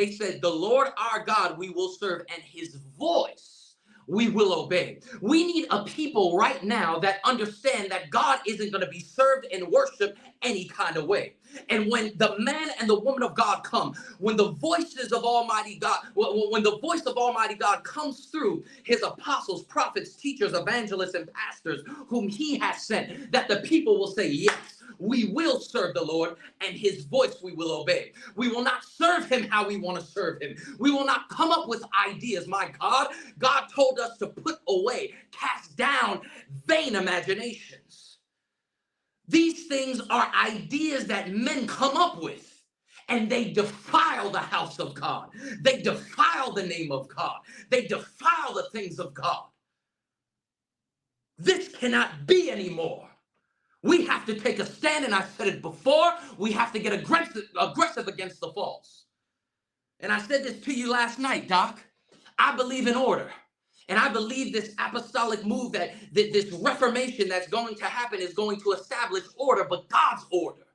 They said, the Lord our God we will serve, and his voice we will obey. We need a people right now that understand that God isn't going to be served and worshiped any kind of way. And when the man and the woman of God come, when the voices of Almighty God, when the voice of Almighty God comes through his apostles, prophets, teachers, evangelists, and pastors whom he has sent, that the people will say, yes, we will serve the Lord, and his voice we will obey. We will not serve him how we want to serve him. We will not come up with ideas. My God told us to put away, cast down vain imaginations. These things are ideas that men come up with, and they defile the house of God. They defile the name of God. They defile the things of God. This cannot be anymore. We have to take a stand, and I said it before, we have to get aggressive against the false. And I said this to you last night, Doc. I believe in order. And I believe this apostolic move, that this reformation that's going to happen is going to establish order, but God's order.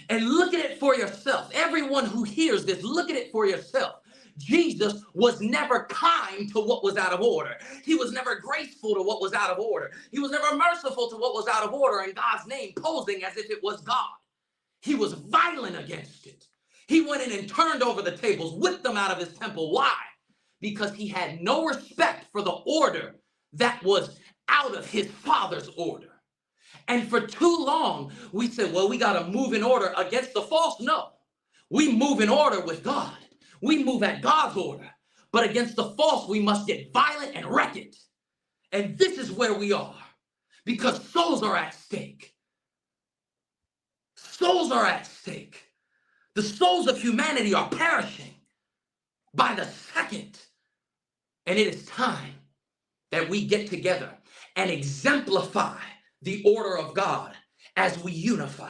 And look at it for yourself. Everyone who hears this, look at it for yourself. Jesus was never kind to what was out of order. He was never graceful to what was out of order. He was never merciful to what was out of order in God's name, posing as if it was God. He was violent against it. He went in and turned over the tables, whipped them out of his temple. Why? Because he had no respect for the order that was out of his Father's order. And for too long, we said, well, we got to move in order against the false. No, we move in order with God. We move at God's order. But against the false, we must get violent and wreck it. And this is where we are, because souls are at stake. Souls are at stake. The souls of humanity are perishing by the second. And it is time that we get together and exemplify the order of God as we unify.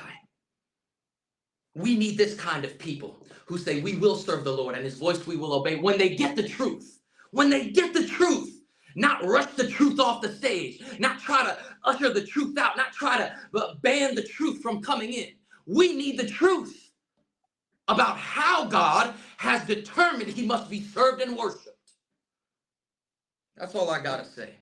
We need this kind of people who say, we will serve the Lord and his voice we will obey, when they get the truth. When they get the truth, not rush the truth off the stage, not try to usher the truth out, not try to ban the truth from coming in. We need the truth about how God has determined he must be served and worshiped. That's all I got to say.